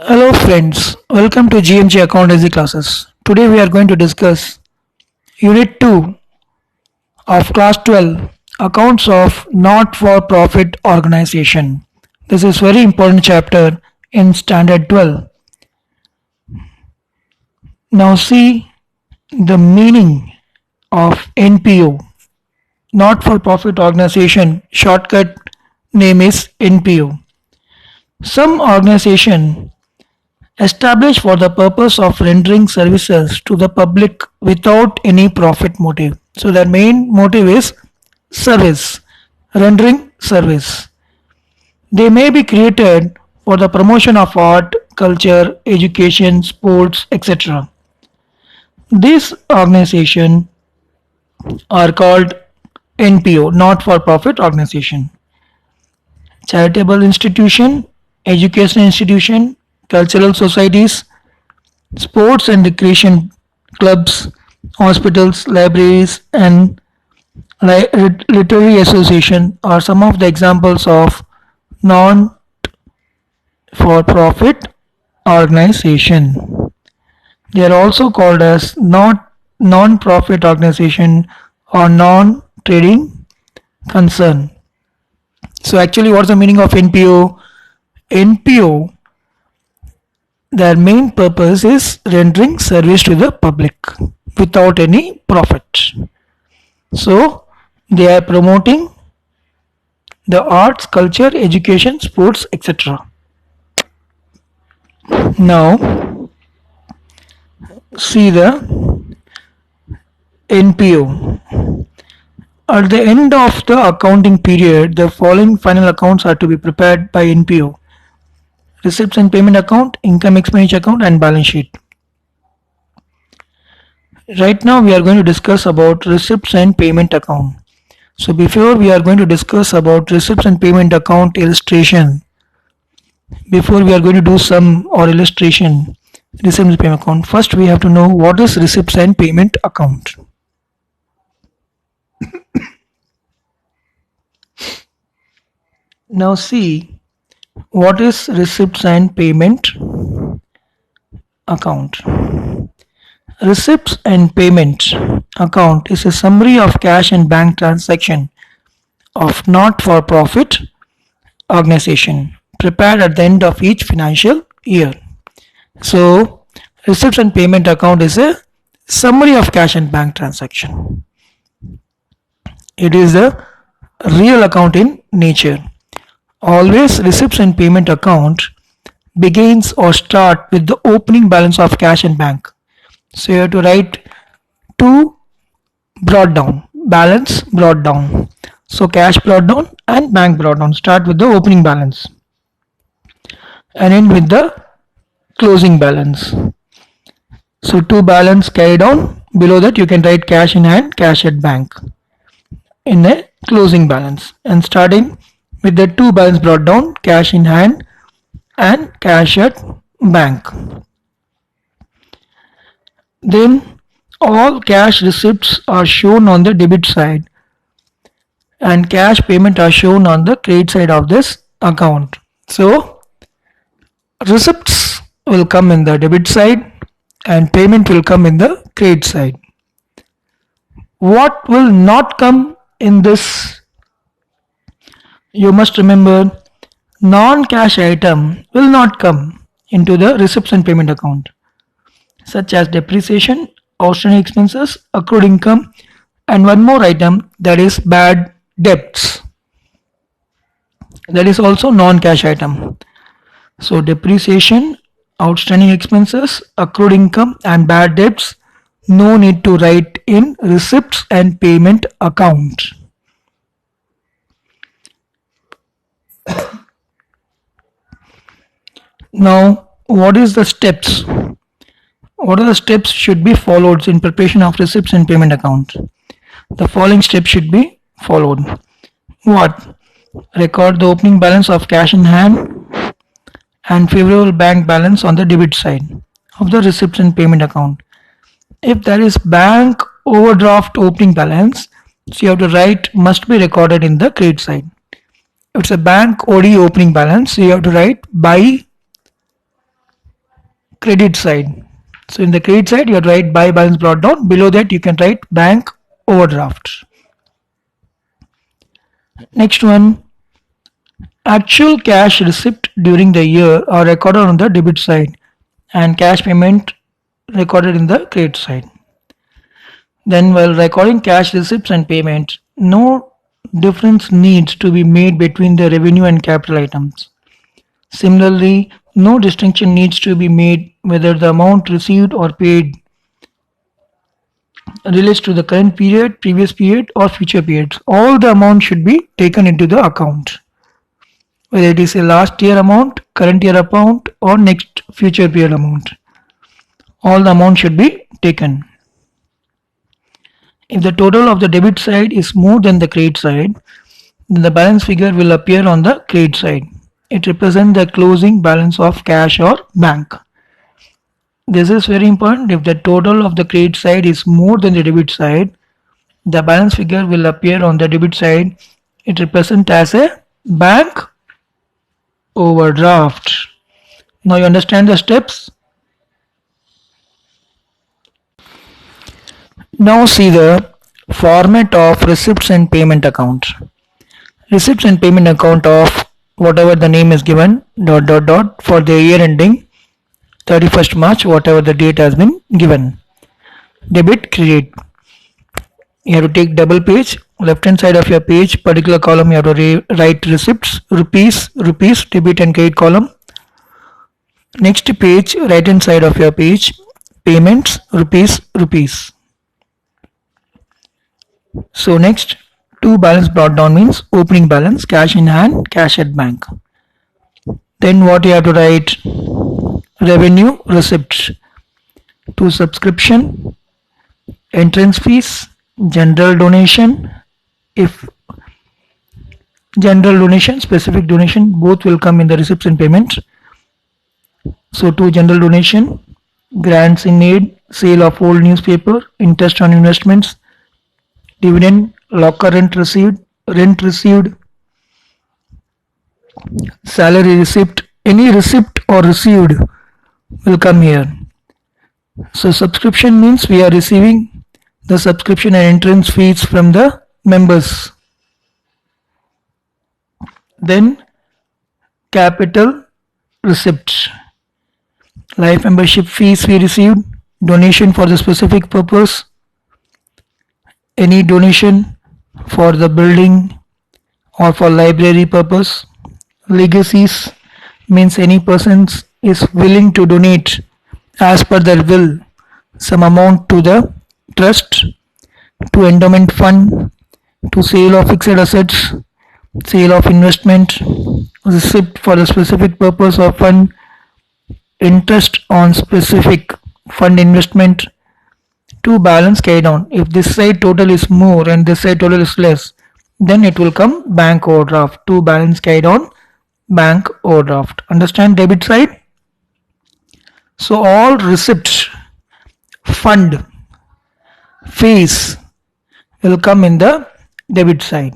Hello friends, welcome to GMG Accountancy classes. Today we are going to discuss Unit 2 of Class 12 Accounts of Not-for-Profit Organization. This is very important chapter in Standard 12. Now see the meaning of NPO. Not-for-Profit Organization shortcut name is NPO. Some organization established for the purpose of rendering services to the public without any profit motive. So their main motive is service, rendering service. They may be created for the promotion of art, culture, education, sports, etc. These organizations are called NPO, not for profit organization. Charitable institution, educational institution, cultural societies, sports and recreation clubs, hospitals, libraries, and literary association are some of the examples of non-for-profit organization. They are also called as not non-profit organization or non-trading concern. So actually, what's the meaning of NPO? NPO, their main purpose is rendering service to the public without any profit. So they are promoting the arts, culture, education, sports, etc. Now see the NPO. At the end of the accounting period, the following final accounts are to be prepared by NPO: receipts and payment account, income expenditure account, and balance sheet. Right now we are going to discuss about receipts and payment account. So before we are going to discuss about receipts and payment account illustration, before we are going to do sum or illustration, receipts and payment account, first we have to know what is receipts and payment account. Now see what is receipts and payment account. Receipts and payment account is a summary of cash and bank transaction of not-for-profit organization prepared at the end of each financial year. So receipts and payment account is a summary of cash and bank transaction. It is a real account in nature. Always receipts and payment account begins or start with the opening balance of cash and bank. So you have to write two brought down, balance brought down. So cash brought down and bank brought down. Start with the opening balance and end with the closing balance. So two balance carry down. Below that you can write cash in hand, cash at bank in a closing balance, and starting with the two balance brought down, cash in hand and cash at bank. Then all cash receipts are shown on the debit side and cash payment are shown on the credit side of this account. So receipts will come in the debit side and payment will come in the credit side. What will not come in this? You must remember, non-cash item will not come into the receipts and payment account, such as depreciation, outstanding expenses, accrued income, and one more item, that is bad debts. That is also non-cash item. So depreciation, outstanding expenses, accrued income, and bad debts, no need to write in receipts and payment account. Now, what is the steps? What are the steps should be followed in preparation of receipts and payment account? The following steps should be followed. What? Record the opening balance of cash in hand and favorable bank balance on the debit side of the receipts and payment account. If there is bank overdraft opening balance, so you have to write must be recorded in the credit side. If it's a bank OD opening balance, so you have to write by credit side. So in the credit side, you have to write buy balance brought down. Below that, you can write bank overdraft. Next one, actual cash receipt during the year are recorded on the debit side and cash payment recorded in the credit side. Then while recording cash receipts and payments, no difference needs to be made between the revenue and capital items. Similarly, no distinction needs to be made whether the amount received or paid relates to the current period, previous period, or future periods. All the amount should be taken into the account. Whether it is a last year amount, current year amount, or next future period amount. All the amount should be taken. If the total of the debit side is more than the credit side, then the balance figure will appear on the credit side. It represents the closing balance of cash or bank. This is very important. If the total of the credit side is more than the debit side, the balance figure will appear on the debit side. It represents as a bank overdraft. Now you understand the steps. Now see the format of receipts and payment account. Receipts and payment account of whatever the name is given for the year ending 31st March, whatever the date has been given. Debit, credit. You have to take double page, left hand side of your page, particular column you have to write receipts, rupees, debit and credit column. Next page, right hand side of your page, payments, rupees. So next, two balance brought down means opening balance, cash in hand, cash at bank. Then what you have to write? Revenue, receipts. To subscription, entrance fees, general donation. If general donation, specific donation, both will come in the receipts and payments. So to general donation, grants in aid, sale of old newspaper, interest on investments, dividend, locker rent received, salary receipt, any receipt or received will come here. So subscription means we are receiving the subscription and entrance fees from the members. Then capital receipts, life membership fees we received, donation for the specific purpose, any donation for the building or for library purpose. Legacies means any person is willing to donate as per their will some amount to the trust, to endowment fund, to sale of fixed assets, sale of investment, receipt for the specific purpose of fund, interest on specific fund investment. To balance carry down, if this side total is more and this side total is less, then it will come bank overdraft. To balance carry down, bank overdraft. Understand debit side? So all receipts, fund, fees will come in the debit side.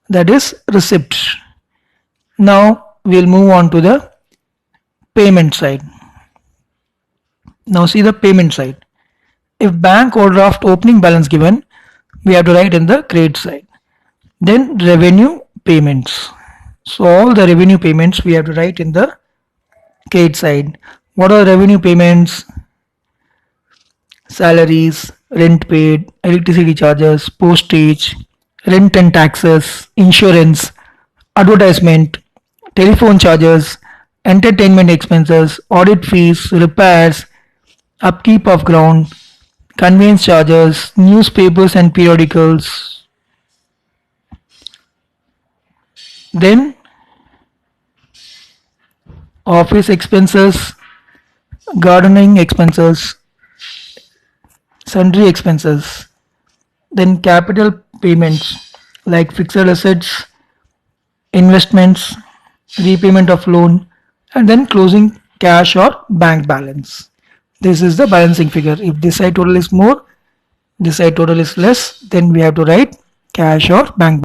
That is receipts. Now we will move on to the payment side. Now see the payment side. If bank overdraft opening balance given, we have to write in the credit side. Then revenue payments. So all the revenue payments we have to write in the credit side. What are revenue payments? Salaries, rent paid, electricity charges, postage, rent and taxes, insurance, advertisement, telephone charges, entertainment expenses, audit fees, repairs, upkeep of ground, conveyance charges, newspapers and periodicals. Then office expenses, gardening expenses, sundry expenses. Then capital payments like fixed assets, investments, repayment of loan, and then closing cash or bank balance. This is the balancing figure. If this side total is more, this side total is less, then we have to write cash or bank balance.